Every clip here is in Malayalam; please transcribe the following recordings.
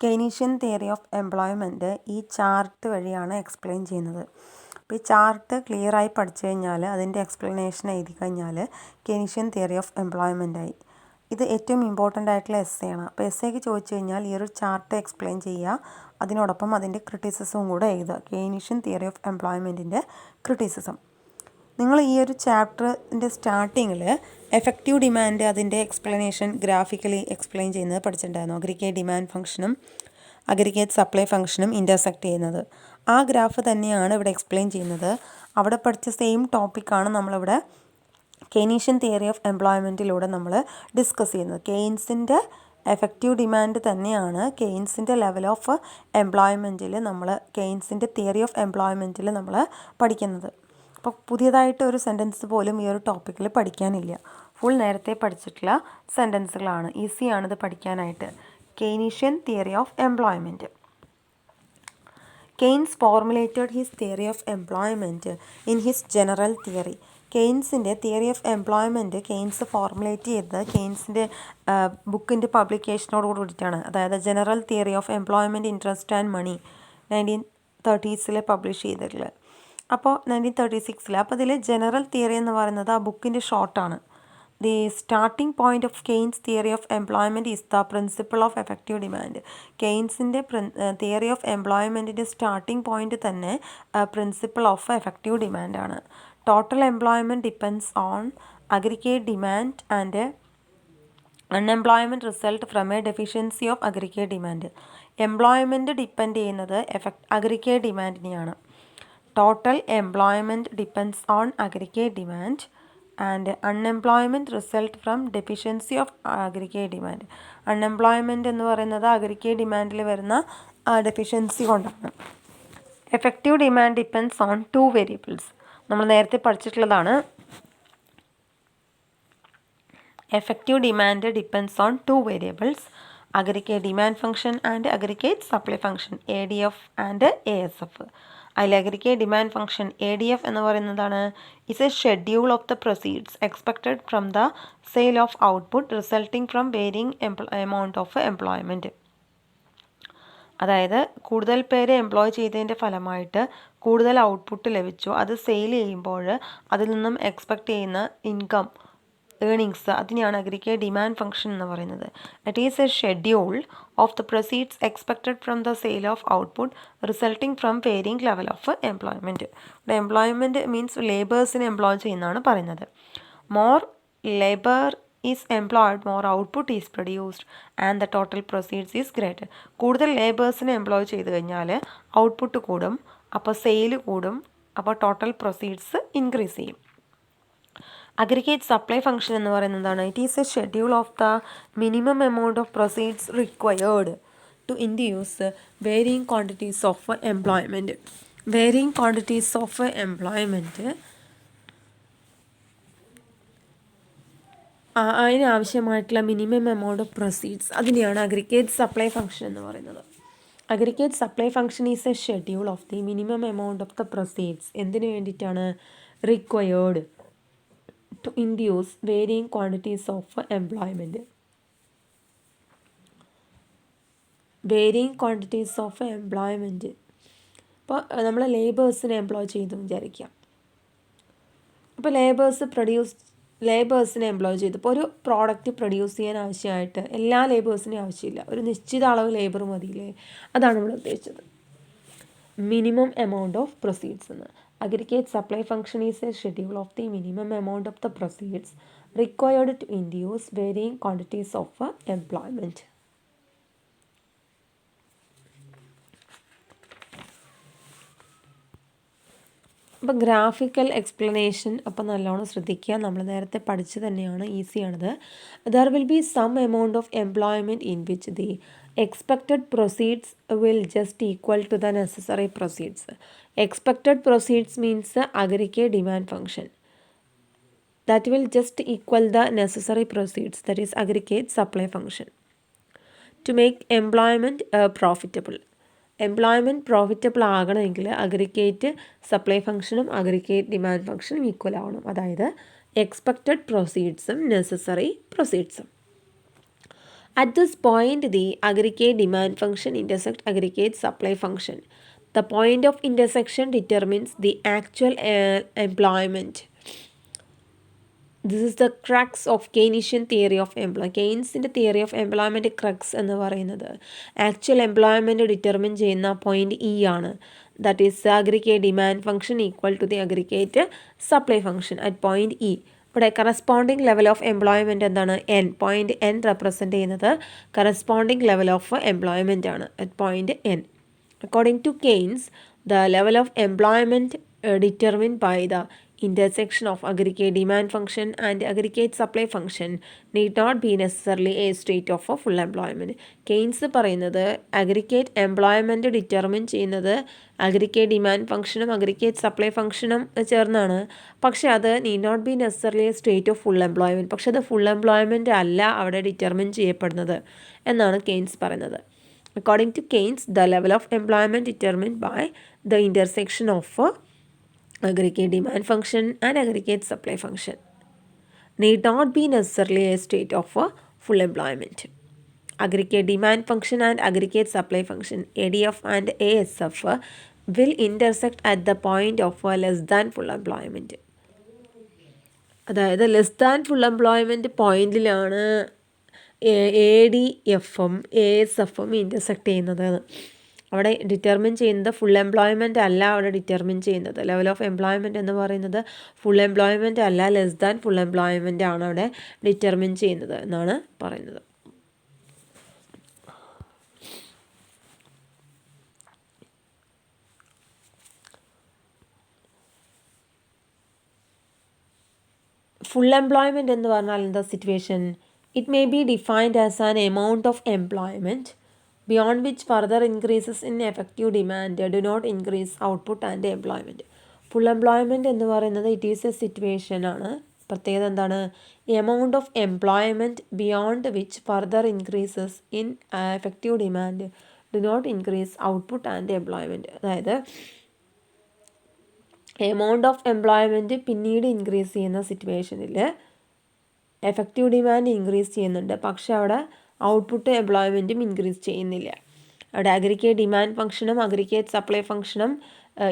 കെയ്നീഷ്യൻ തിയറി ഓഫ് എംപ്ലോയ്മെൻറ്റ് ഈ ചാർട്ട് വഴിയാണ് എക്സ്പ്ലെയിൻ ചെയ്യുന്നത്. അപ്പോൾ ഈ ചാർട്ട് ക്ലിയറായി പഠിച്ചു കഴിഞ്ഞാൽ അതിൻ്റെ എക്സ്പ്ലനേഷൻ എഴുതി കഴിഞ്ഞാൽ കെയ്നീഷ്യൻ തിയറി ഓഫ് എംപ്ലോയ്മെൻറ്റായി. ഇത് ഏറ്റവും ഇമ്പോർട്ടൻ്റ് ആയിട്ടുള്ള എസ്സേയാണ്. അപ്പോൾ എസ്സേക്ക് ചോദിച്ചു കഴിഞ്ഞാൽ ഈ ഒരു ചാർട്ട് എക്സ്പ്ലെയിൻ ചെയ്യുക, അതിനോടൊപ്പം അതിൻ്റെ ക്രിറ്റിസിസവും കൂടെ എഴുതുക. കെയ്നീഷ്യൻ തിയറി ഓഫ് എംപ്ലോയ്മെൻറ്റിൻ്റെ ക്രിറ്റിസിസം. നിങ്ങൾ ഈ ഒരു ചാപ്റ്ററിൻ്റെ സ്റ്റാർട്ടിങ്ങിൽ എഫക്റ്റീവ് ഡിമാൻഡ് അതിൻ്റെ എക്സ്പ്ലനേഷൻ ഗ്രാഫിക്കലി എക്സ്പ്ലെയിൻ ചെയ്യുന്നത് പഠിച്ചിട്ടുണ്ടായിരുന്നു. അഗ്രിഗേറ്റ് ഡിമാൻഡ് ഫംഗ്ഷനും അഗ്രിഗേറ്റ് സപ്ലൈ ഫംഗ്ഷനും ഇൻ്റർസെക്റ്റ് ചെയ്യുന്നത്. ആ ഗ്രാഫ് തന്നെയാണ് ഇവിടെ എക്സ്പ്ലെയിൻ ചെയ്യുന്നത്. അവിടെ പഠിച്ച സെയിം ടോപ്പിക്കാണ് നമ്മളിവിടെ കെയ്നീഷ്യൻ തിയറി ഓഫ് എംപ്ലോയ്മെൻറ്റിലൂടെ നമ്മൾ ഡിസ്കസ് ചെയ്യുന്നത്. കെയ്ൻസിൻ്റെ എഫക്റ്റീവ് ഡിമാൻഡ് തന്നെയാണ് കെയ്ൻസിൻ്റെ ലെവൽ ഓഫ് എംപ്ലോയ്മെൻറ്റിൽ നമ്മൾ കെയ്ൻസിൻ്റെ തിയറി ഓഫ് എംപ്ലോയ്മെൻറ്റിൽ നമ്മൾ പഠിക്കുന്നത്. അപ്പോൾ പുതിയതായിട്ട് ഒരു സെൻറ്റൻസ് പോലും ഈ ഒരു ടോപ്പിക്കിൽ പഠിക്കാനില്ല. ഫുൾ നേരത്തെ പഠിച്ചിട്ടുള്ള സെൻറ്റൻസുകളാണ്. ഈസിയാണിത് പഠിക്കാനായിട്ട്. Keynesian theory of employment. Keynes formulated his theory of employment in his general theory. കെയ്ൻസിൻ്റെ theory of employment Keynes formulate ചെയ്തത് കെയ്ൻസിൻ്റെ ബുക്കിൻ്റെ പബ്ലിക്കേഷനോട് കൂടിയിട്ടാണ്. അതായത് general theory of employment interest and money 1930s publish ചെയ്തിട്ടുള്ളത്. അപ്പോൾ 1936. അപ്പോൾ ഇതിൽ ജനറൽ തിയറി എന്ന് പറയുന്നത് ആ ബുക്കിൻ്റെ ഷോർട്ടാണ്. The starting point of Keynes theory of employment is the principle of effective demand. കെയ്ൻസിൻ്റെ തിയറി ഓഫ് എംപ്ലോയ്മെൻറ്റിൻ്റെ സ്റ്റാർട്ടിംഗ് പോയിൻ്റ് തന്നെ പ്രിൻസിപ്പിൾ ഓഫ് എഫക്റ്റീവ് ഡിമാൻഡാണ്. Total employment depends on aggregate demand and unemployment result from a deficiency of aggregate demand. Employment depend ചെയ്യുന്നത് അഗ്രിഗേറ്റ് ഡിമാൻഡിനെയാണ്. Total employment depends on aggregate demand and unemployment result from deficiency of aggregate demand. Unemployment എന്ന് പറയുന്നത് അഗ്രിഗേറ്റ് ഡിമാൻഡിൽ വരുന്ന ഡെഫിഷ്യൻസി കൊണ്ടാണ്. Effective demand depends on 2 variables. നമ്മൾ നേരത്തെ പഠിച്ചിട്ടുള്ളതാണ്. Effective demand depends on 2 variables, aggregate demand function and aggregate supply function, ADF and ASF. അതിൽ അഗ്രിഗേറ്റ് ഡിമാൻഡ് ഫംഗ്ഷൻ ADF എന്ന് പറയുന്നതാണ് is a schedule of the proceeds expected from the sale of output resulting from varying amount of employment. അതായത് കൂടുതൽ പേരെ എംപ്ലോയ് ചെയ്തതിൻ്റെ ഫലമായിട്ട് കൂടുതൽ ഔട്ട്പുട്ട് ലഭിച്ചു, അത് സെയിൽ ചെയ്യുമ്പോൾ അതിൽ നിന്നും എക്സ്പെക്റ്റ് ചെയ്യുന്ന ഇൻകം ഏണിങ്സ്, അതിനെയാണ് അഗ്രിഗേറ്റ് ഡിമാൻഡ് ഫംഗ്ഷൻ എന്ന് പറയുന്നത്. It is a schedule of the proceeds expected from the sale of output resulting from varying level of employment. ഇവിടെ എംപ്ലോയ്മെൻറ്റ് മീൻസ് ലേബേഴ്സിനെ എംപ്ലോയ് ചെയ്യുന്നതാണ് പറയുന്നത്. More labour is employed more output is produced and the total proceeds is greater. കൂടുതൽ ലേബേഴ്സിനെ എംപ്ലോയ് ചെയ്ത് കഴിഞ്ഞാൽ ഔട്ട്പുട്ട് കൂടും, അപ്പോൾ സെയിൽ കൂടും, അപ്പോൾ ടോട്ടൽ പ്രൊസീഡ്സ് ഇൻക്രീസ് ചെയ്യും. അഗ്രിഗേറ്റ് സപ്ലൈ ഫംഗ്ഷൻ എന്ന് പറയുന്നതാണ് it is a schedule of the minimum amount of proceeds required to induce varying quantities of employment. Varying quantities of employment അതിനാവശ്യമായിട്ടുള്ള മിനിമം എമൗണ്ട് ഓഫ് പ്രൊസീഡ്സ്, അതിനെയാണ് അഗ്രിഗേറ്റ് സപ്ലൈ ഫംഗ്ഷൻ എന്ന് പറയുന്നത്. Aggregate supply function is a schedule of the minimum amount of the proceeds. എന്തിനു വേണ്ടിയിട്ടാണ്? Required to induce varying quantities of employment. varying quantities of employment. ഇപ്പോൾ നമ്മൾ ലേബേഴ്സിനെ എംപ്ലോയ് ചെയ്തു വിചാരിക്കാം. അപ്പോൾ ലേബേഴ്സിനെ എംപ്ലോയ് ചെയ്തു. ഇപ്പോൾ ഒരു പ്രോഡക്റ്റ് പ്രൊഡ്യൂസ് ചെയ്യാൻ ആവശ്യമായിട്ട് എല്ലാ ലേബേഴ്സിനെയും ആവശ്യമില്ല, ഒരു നിശ്ചിത അളവ് ലേബർ മതിയില്ലേ, അതാണ് നമ്മൾ ഉദ്ദേശിച്ചത് മിനിമം എമൗണ്ട് ഓഫ് പ്രൊസീഡ്സ് എന്ന്. Aggregate supply function is a schedule of the minimum amount of the proceeds required to induce varying quantities of employment. അപ്പോൾ ഗ്രാഫിക്കൽ എക്സ്പ്ലനേഷൻ അപ്പോൾ നല്ലോണം ശ്രദ്ധിക്കുക. നമ്മൾ നേരത്തെ പഠിച്ചു തന്നെയാണ്, ഈസിയാണിത്. There will be some amount of employment in which the expected proceeds will just equal to the necessary proceeds. Expected proceeds means aggregate demand function that will just equal the necessary proceeds, that is aggregate supply function, to make employment profitable. Employment profitable ആകണമെങ്കിൽ അഗ്രിഗേറ്റ് സപ്ലൈ ഫംഗ്ഷനും അഗ്രിഗേറ്റ് ഡിമാൻഡ് ഫംഗ്ഷനും ഈക്വൽ ആവണം. അതായത് എക്സ്പെക്റ്റഡ് പ്രൊസീഡ്സും നെസസറി പ്രൊസീഡ്സും. At this point, the aggregate demand function intersects aggregate supply function. The point of intersection determines the actual employment. This is the crux of Keynesian theory of employment. കെയ്ൻസിൻ്റെ തിയറി ഓഫ് എംപ്ലോയ്മെൻറ്റ് ക്രക്സ് എന്ന് പറയുന്നത് ആക്ച്വൽ എംപ്ലോയ്മെൻറ്റ് ഡിറ്റർമിൻ ചെയ്യുന്ന പോയിൻറ്റ് ഇ ആണ്. That is aggregate demand function equal to the aggregate supply function at point E. ഇവിടെ കറസ്പോണ്ടിങ് ലെവൽ ഓഫ് എംപ്ലോയ്മെൻറ്റ് എന്താണ്? എൻ. പോയിൻറ്റ് എൻ റെപ്രസെൻറ്റ് ചെയ്യുന്നത് കറസ്പോണ്ടിങ് ലെവൽ ഓഫ് എംപ്ലോയ്മെൻറ്റ് ആണ് at point N. According to Keynes, the level of employment determined by the intersection of aggregate demand function and aggregate supply function need not be necessarily a state of a full employment. Keynes പറയുന്നത് അഗ്രിഗേറ്റ് എംപ്ലോയ്മെൻറ്റ് ഡിറ്റർമിൻ ചെയ്യുന്നത് അഗ്രിഗേറ്റ് ഡിമാൻഡ് ഫംഗ്ഷനും അഗ്രിഗേറ്റ് സപ്ലൈ ഫംഗ്ഷനും ചേർന്നാണ്. പക്ഷേ അത് need not be necessarily a state of full employment. പക്ഷേ അത് ഫുൾ എംപ്ലോയ്മെൻറ്റ് അല്ല അവിടെ ഡിറ്റർമിൻ ചെയ്യപ്പെടുന്നത് എന്നാണ് കെയ്ൻസ് പറയുന്നത്. According to Keynes, the level of employment determined by the intersection of aggregate demand function and aggregate supply function need not be necessarily a state of full employment. Aggregate demand function and aggregate supply function, ADF and ASF, will intersect at the point of less than full employment. അതായത് ലെസ് ദാൻ ഫുൾ എംപ്ലോയ്മെൻറ്റ് പോയിൻറ്റിലാണ് ADF-ഉം ASF-ഉം ഇൻ്റർസെക്റ്റ് ചെയ്യുന്നത്. അവിടെ ഡിറ്റർമിൻ ചെയ്യുന്നത് ഫുൾ എംപ്ലോയ്മെൻ്റ് അല്ല അവിടെ ഡിറ്റർമിൻ ചെയ്യുന്നത്. ലെവൽ ഓഫ് എംപ്ലോയ്മെൻറ്റ് എന്ന് പറയുന്നത് ഫുൾ എംപ്ലോയ്മെൻ്റ് അല്ല, ലെസ് ദാൻ ഫുൾ എംപ്ലോയ്മെൻ്റ് ആണ് അവിടെ ഡിറ്റർമിൻ ചെയ്യുന്നത് എന്നാണ് പറയുന്നത്. ഫുൾ എംപ്ലോയ്മെൻറ്റ് എന്ന് പറഞ്ഞാൽ എന്താ situation? It may be defined as an amount of employment beyond which further increases in effective demand do not increase output and employment. Full employment എന്ന് പറയുന്നത് ഇറ്റ് ഈസ് എ സിറ്റുവേഷൻ ആണ്. പ്രത്യേകത എന്താണ്? Amount of employment beyond which further increases in effective demand do not increase output and employment. അതായത് എമൗണ്ട് ഓഫ് എംപ്ലോയ്മെൻറ്റ് പിന്നീട് ഇൻക്രീസ് ചെയ്യുന്ന സിറ്റുവേഷനിൽ എഫക്റ്റീവ് ഡിമാൻഡ് ഇൻക്രീസ് ചെയ്യുന്നുണ്ട്, പക്ഷേ അവിടെ ഔട്ട്പുട്ട് എംപ്ലോയ്മെൻറ്റും ഇൻക്രീസ് ചെയ്യുന്നില്ല. അവിടെ അഗ്രിഗേറ്റ് ഡിമാൻഡ് ഫംഗ്ഷനും അഗ്രിഗേറ്റ് സപ്ലൈ ഫംഗ്ഷനും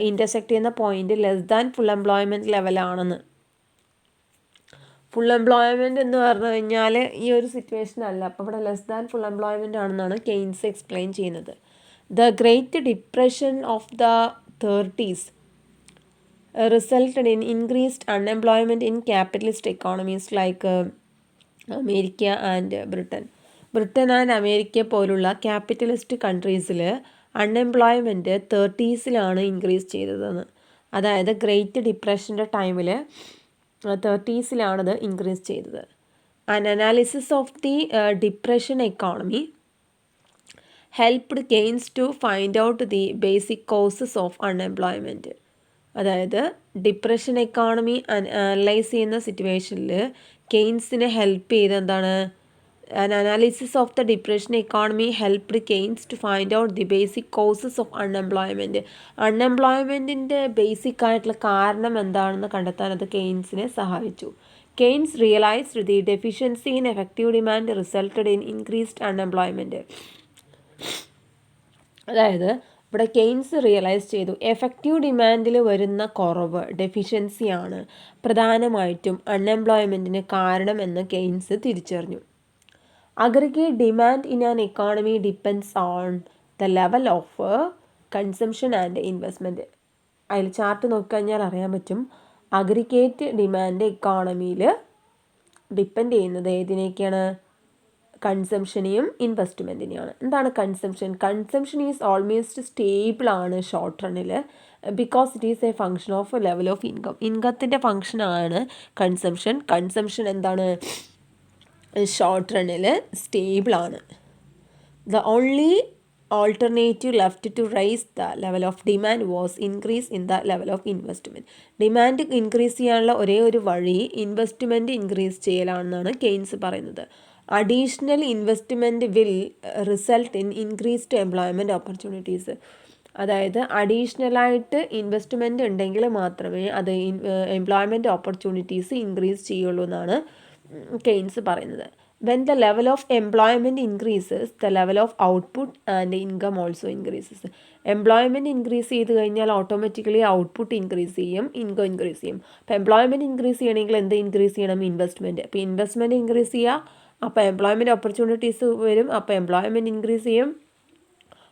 ഇൻ്റർസെക്റ്റ് ചെയ്യുന്ന point less than full employment ലെവലാണെന്ന്. ഫുൾ എംപ്ലോയ്മെൻറ്റ് എന്ന് പറഞ്ഞു കഴിഞ്ഞാൽ ഈ ഒരു സിറ്റുവേഷൻ അല്ല. അപ്പോൾ ഇവിടെ ലെസ് ദാൻ ഫുൾ എംപ്ലോയ്മെൻറ്റ് ആണെന്നാണ് കെയ്ൻസ് എക്സ്പ്ലെയിൻ ചെയ്യുന്നത്. The great depression of the 30s resulted in increased unemployment in capitalist economies like America and Britain and America പോലുള്ള ക്യാപിറ്റലിസ്റ്റ് കൺട്രീസിൽ അൺഎംപ്ലോയ്മെൻറ്റ് 30s ഇൻക്രീസ് ചെയ്തതെന്ന്. അതായത് ഗ്രേറ്റ് ഡിപ്രഷൻ്റെ ടൈമിൽ 30s ഇൻക്രീസ് ചെയ്തത്. An analysis of the depression economy helped Keynes to find out the basic causes of unemployment. അതായത് ഡിപ്രഷൻ എക്കോണമി അനലൈസ് ചെയ്യുന്ന സിറ്റുവേഷനിൽ കെയ്ൻസിനെ ഹെൽപ്പ് ചെയ്ത് എന്താണ്? An analysis of the depression economy helped Keynes to find out the basic causes of unemployment. അൺഎംപ്ലോയ്മെൻറ്റിൻ്റെ ബേസിക് ആയിട്ടുള്ള കാരണം എന്താണെന്ന് കണ്ടെത്താൻ അത് കെയ്ൻസിനെ സഹായിച്ചു. Keynes realised the deficiency in effective demand resulted in increased unemployment. അതായത് ഇവിടെ കെയ്ൻസ് റിയലൈസ് ചെയ്തു എഫക്റ്റീവ് ഡിമാൻഡിൽ വരുന്ന കുറവ് ഡെഫിഷ്യൻസിയാണ് പ്രധാനമായിട്ടും അൺഎംപ്ലോയ്മെൻറ്റിന് കാരണമെന്ന് കെയ്ൻസ് തിരിച്ചറിഞ്ഞു. Aggregate demand in an economy depends on the level of consumption and investment. അതിൽ ചാർട്ട് നോക്കിക്കഴിഞ്ഞാൽ അറിയാൻ പറ്റും അഗ്രിഗേറ്റ് ഡിമാൻഡ് എക്കോണമിയിൽ ഡിപ്പെൻഡ് ചെയ്യുന്നത് ഏതിനേക്കാണ്? കൺസംഷനെയും ഇൻവെസ്റ്റ്മെൻറ്റിനെയാണ്. എന്താണ് consumption? Consumption is almost stable ആണ് ഷോർട്ട് റണ്ണിൽ, because it is a function of level of income. ഇൻകത്തിൻ്റെ ഫങ്ഷനാണ് കൺസംഷൻ. കൺസംഷൻ എന്താണ്? ഷോർട്ട് റണ്ണിൽ സ്റ്റേബിൾ ആണ്. The only alternative left to raise the level of demand was increase in the level of investment. Demand increase ചെയ്യാനുള്ള ഒരേ ഒരു വഴി ഇൻവെസ്റ്റ്മെൻറ്റ് ഇൻക്രീസ് ചെയ്യലാണെന്നാണ് കെയ്ൻസ് പറയുന്നത്. Additional investment will result in increased employment opportunities. അതായത് അഡീഷണലായിട്ട് ഇൻവെസ്റ്റ്മെൻറ്റ് ഉണ്ടെങ്കിൽ മാത്രമേ അത് എംപ്ലോയ്മെൻറ്റ് ഓപ്പർച്യൂണിറ്റീസ് ഇൻക്രീസ് ചെയ്യുള്ളൂ എന്നാണ് കെയ്ൻസ് പറയുന്നത്. when the level of employment increases, the level of output and income also increases. Employment increase ചെയ്ത് കഴിഞ്ഞാൽ ഓട്ടോമാറ്റിക്കലി ഔട്ട്പുട്ട് ഇൻക്രീസ് ചെയ്യും, ഇൻകം ഇൻക്രീസ് ചെയ്യും. അപ്പോൾ എംപ്ലോയ്മെൻറ്റ് ഇൻക്രീസ് ചെയ്യണമെങ്കിൽ എന്ത് ഇൻക്രീസ് ചെയ്യണം? ഇൻവെസ്റ്റ്മെൻറ്റ്. അപ്പോൾ ഇൻവെസ്റ്റ്മെൻറ്റ് ഇൻക്രീസ് ചെയ്യുക, അപ്പോൾ എംപ്ലോയ്മെൻറ്റ് ഓപ്പർച്യൂണിറ്റീസ് വരും, അപ്പോൾ എംപ്ലോയ്മെൻറ്റ് ഇൻക്രീസ് ചെയ്യും,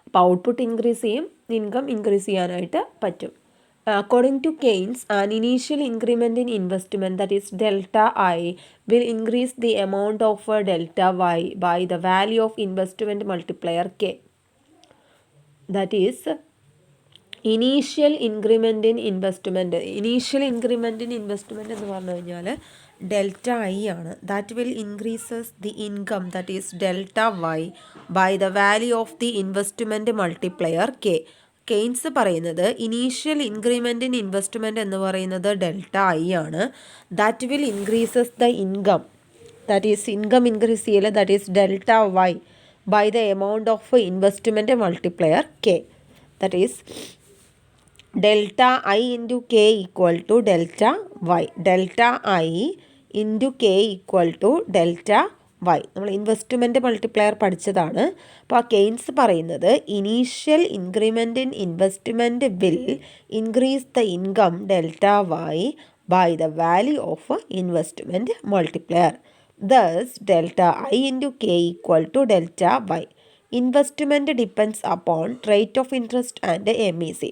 അപ്പോൾ ഔട്ട്പുട്ട് ഇൻക്രീസ് ചെയ്യും, ഇൻകം ഇൻക്രീസ് ചെയ്യാനായിട്ട് പറ്റും. According to Keynes, an initial increment in investment, that is delta I, will increase the amount of delta Y by the value of investment multiplier K. That is, initial increment in investment. Initial increment in investment എന്ന് പറഞ്ഞു കഴിഞ്ഞാൽ ഡെൽറ്റ ഐ ആണ്. That will increases the income, that is delta Y, by the value of the investment multiplier K. Keynes പറയുന്നത് ഇനീഷ്യൽ ഇൻക്രിമെൻ്റ് ഇൻ ഇൻവെസ്റ്റ്മെൻറ്റ് എന്ന് പറയുന്നത് ഡെൽറ്റ ഐ ആണ്. That will increases the income, that is income increase ചെയ്യൽ, that is delta Y by the amount of investment multiplier K. That is delta I into K equal to delta Y. Delta I into K equal to delta Y. നമ്മൾ ഇൻവെസ്റ്റ്മെൻറ്റ് മൾട്ടിപ്ലയർ പഠിച്ചതാണ്. അപ്പോൾ ആ കെയ്ൻസ് പറയുന്നത് initial increment in investment will increase the income delta Y by the value of investment multiplier. Thus delta I into K equal to delta Y. Investment depends upon rate of interest and MEC.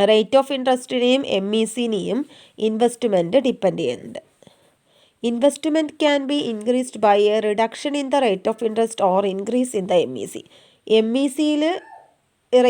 Rate of ഇൻട്രസ്റ്റിനെയും MECനെയും ഇൻവെസ്റ്റ്മെൻറ്റ് ഡിപ്പെൻഡ് ചെയ്യുന്നുണ്ട്. Investment can be increased by a reduction in the rate of interest or increase in the MEC. MECയിൽ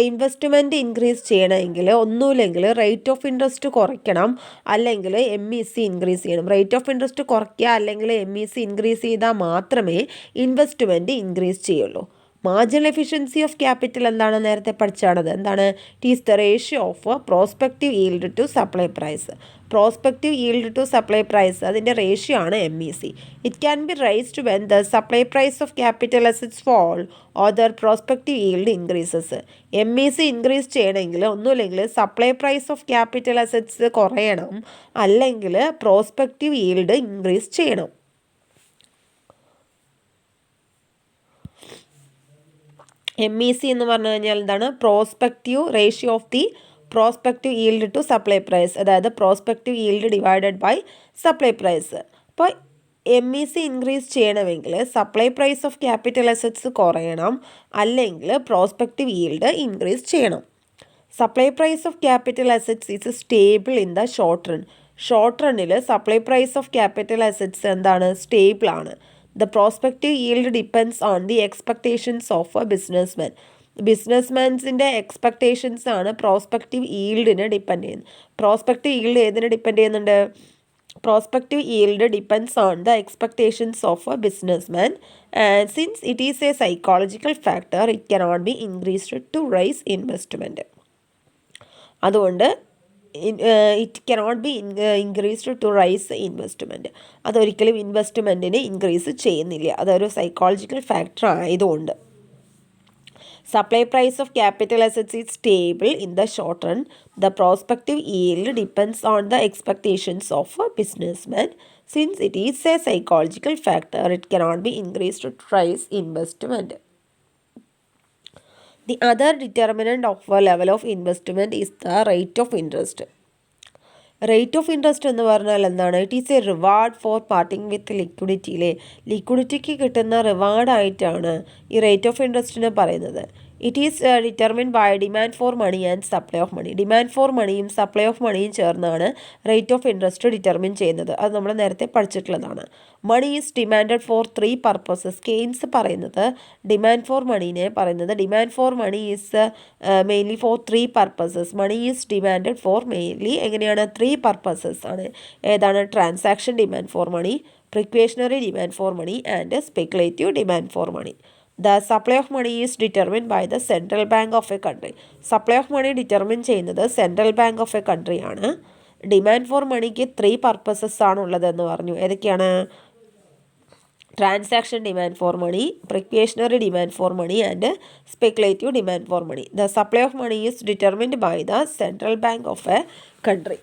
investment increase ചെയ്യണമെങ്കിൽ ഒന്നുമില്ലെങ്കിൽ റേറ്റ് ഓഫ് ഇൻട്രസ്റ്റ് കുറയ്ക്കണം, അല്ലെങ്കിൽ MEC ഇൻക്രീസ് ചെയ്യണം. റേറ്റ് ഓഫ് ഇൻട്രസ്റ്റ് കുറയ്ക്കുക അല്ലെങ്കിൽ MEC ഇൻക്രീസ് ചെയ്താൽ മാത്രമേ ഇൻവെസ്റ്റ്മെൻറ്റ് ഇൻക്രീസ് ചെയ്യുള്ളൂ. മാർജിനൽ എഫിഷ്യൻസി ഓഫ് ക്യാപിറ്റൽ എന്താണ്? നേരത്തെ പഠിച്ചാണത്. എന്താണ്? It is the ratio of prospective yield to supply price. Prospective yield to supply price അതിൻ്റെ റേഷ്യോ ആണ് MEC. It can be raised when the supply price of capital assets fall or their prospective yield increases. MEC increase ചെയ്യണമെങ്കിൽ ഒന്നുമില്ലെങ്കിൽ supply price of capital assets കുറയണം, അല്ലെങ്കിൽ പ്രോസ്പെക്റ്റീവ് ഈൽഡ് ഇൻക്രീസ് ചെയ്യണം. MEC എന്ന് പറഞ്ഞു കഴിഞ്ഞാൽ എന്താണ്? Prospective ratio of the prospective yield to supply price, അതായത് prospective yield divided by supply price. അപ്പോൾ MEC ഇൻക്രീസ് ചെയ്യണമെങ്കിൽ supply price of capital assets കുറയണം, അല്ലെങ്കിൽ പ്രോസ്പെക്റ്റീവ് ഈൽഡ് ഇൻക്രീസ് ചെയ്യണം. Supply price of capital assets is stable in the short run. Short റണ്ണിൽ supply price of capital assets എന്താണ്? സ്റ്റേബിൾ ആണ്. The prospective yield depends on the expectations of a businessman. ബിസിനസ്മാൻസിൻ്റെ എക്സ്പെക്റ്റേഷൻസ് ആണ് പ്രോസ്പെക്റ്റീവ് ഈൽഡിനെ ഡിപ്പെൻഡ് ചെയ്യുന്നത്. പ്രോസ്പെക്റ്റീവ് ഈൽഡ് ഏതിനെ ഡിപ്പെൻഡ് ചെയ്യുന്നുണ്ട്? Prospective yield depends on the expectations of a businessman. And since it is a psychological factor, it cannot be increased to raise investment. അതുകൊണ്ട് it cannot be increased to raise investment. അതൊരിക്കലും ഇൻവെസ്റ്റ്മെൻറ്റിനെ ഇൻക്രീസ് ചെയ്യുന്നില്ല. അതൊരു സൈക്കോളജിക്കൽ ഫാക്ടർ ആയതുകൊണ്ട്. Supply price of capital assets is stable in the short run. The prospective yield depends on the expectations of a businessman. Since it is a psychological factor, it cannot be increased to raise investment. The other determinant of a level of investment is the rate of interest. Rate of interest എന്ന് പറഞ്ഞാൽ എന്താണ്? It is a reward for parting with ലിക്വിഡിറ്റിയിലെ ലിക്വിഡിറ്റിക്ക് കിട്ടുന്ന റിവാർഡായിട്ടാണ് ഈ റേറ്റ് ഓഫ് ഇൻട്രസ്റ്റിനെ പറയുന്നത്. It is determined by demand for money and supply of money. Demand for മണിയും സപ്ലൈ ഓഫ് മണിയും ചേർന്നാണ് റേറ്റ് ഓഫ് ഇൻട്രസ്റ്റ് ഡിറ്റർമിൻ ചെയ്യുന്നത്. അത് നമ്മൾ നേരത്തെ പഠിച്ചിട്ടുള്ളതാണ്. Money is demanded for 3 purposes. Keynes പറയുന്നത് ഡിമാൻഡ് ഫോർ മണീനെ പറയുന്നത് demand for money is mainly for 3 purposes. Money is demanded for mainly എങ്ങനെയാണ്? 3 പർപ്പസസ് ആണ്. ഏതാണ്? Transaction demand for money, precautionary demand for money and speculative demand for money. The supply of money is determined by the central bank of a country. Supply of money determine ചെയ്യുന്നത് central bank of a country ആണ്. ഡിമാൻഡ് ഫോർ മണിക്ക് 3 പർപ്പസസ് ആണ് ഉള്ളതെന്ന് പറഞ്ഞു. ഏതൊക്കെയാണ്? Transaction demand for money, precautionary demand for money and speculative demand for money. The supply of money is determined by the central bank of a country.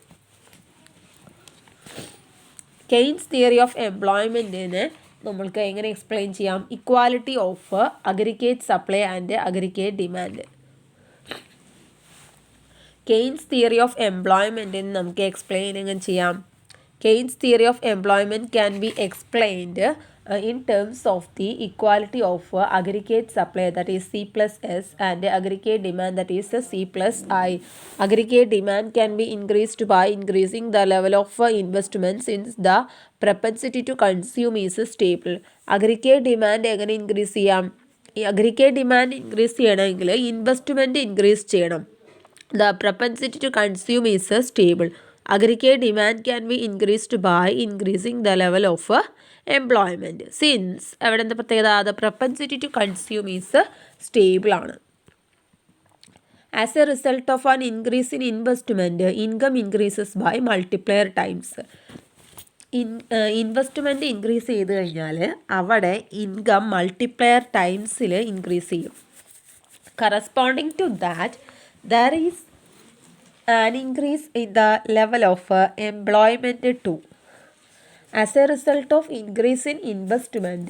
Keynes theory of എംപ്ലോയ്മെൻറ്റിന് നമ്മൾക്ക് എങ്ങനെ എക്സ്പ്ലെയിൻ ചെയ്യാം? Equality of aggregate supply and aggregate demand. Keynes theory of എംപ്ലോയ്മെൻറ്റിന് നമുക്ക് എക്സ്പ്ലെയിൻ എങ്ങനെ ചെയ്യാം? Keynes theory of employment can be explained in terms of the equality of aggregate supply, that is C plus S, and aggregate demand, that is C plus I. Aggregate demand can be increased by increasing the level of investment since the propensity to consume is stable. Aggregate demand എങ്ങനെ ഇൻക്രീസ് ചെയ്യാം? ഈ അഗ്രിഗേറ്റ് ഡിമാൻഡ് ഇൻക്രീസ് ചെയ്യണമെങ്കിൽ ഇൻവെസ്റ്റ്മെൻറ്റ് ഇൻക്രീസ് ചെയ്യണം. The propensity to consume is stable. Aggregate demand can be increased by increasing the level of employment. Since അവിടെ എന്താ പ്രത്യേകത? The propensity to consume is stable ആണ്. As a result of an increase in investment, income increases by multiplier times. Investment increase ചെയ്ത് കഴിഞ്ഞാൽ അവിടെ ഇൻകം മൾട്ടിപ്ലയർ ടൈംസിൽ ഇൻക്രീസ് ചെയ്യും. Corresponding to that, there is an increase in the level of employment too. As a result of increase in investment,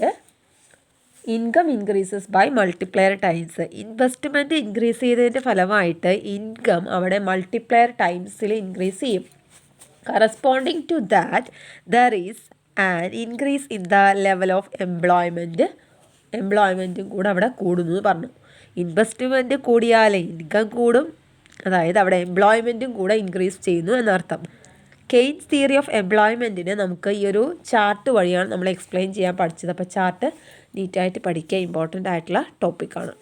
income increases by multiplier times. Investment increase ചെയ്തതിൻ്റെ ഫലമായിട്ട് ഇൻകം അവിടെ മൾട്ടിപ്ലയർ ടൈംസിൽ ഇൻക്രീസ് ചെയ്യും. Corresponding to that, there is an increase in the level of employment. എംപ്ലോയ്മെൻറ്റും കൂടെ അവിടെ കൂടുന്നു പറഞ്ഞു. ഇൻവെസ്റ്റ്മെൻറ്റ് കൂടിയാൽ ഇൻകം കൂടും, അതായത് അവിടെ എംപ്ലോയ്മെൻറ്റും കൂടെ ഇൻക്രീസ് ചെയ്യുന്നു എന്നർത്ഥം. കെയ്ൻസ് തിയറി ഓഫ് എംപ്ലോയ്മെൻറ്റിനെ നമുക്ക് ഈ ഒരു ചാർട്ട് വഴിയാണ് നമ്മൾ എക്സ്പ്ലെയിൻ ചെയ്യാൻ പഠിച്ചത്. അപ്പോൾ ചാർട്ട് നീറ്റായിട്ട് പഠിക്കുക, ഇമ്പോർട്ടൻ്റ് ആയിട്ടുള്ള ടോപ്പിക്കാണ്.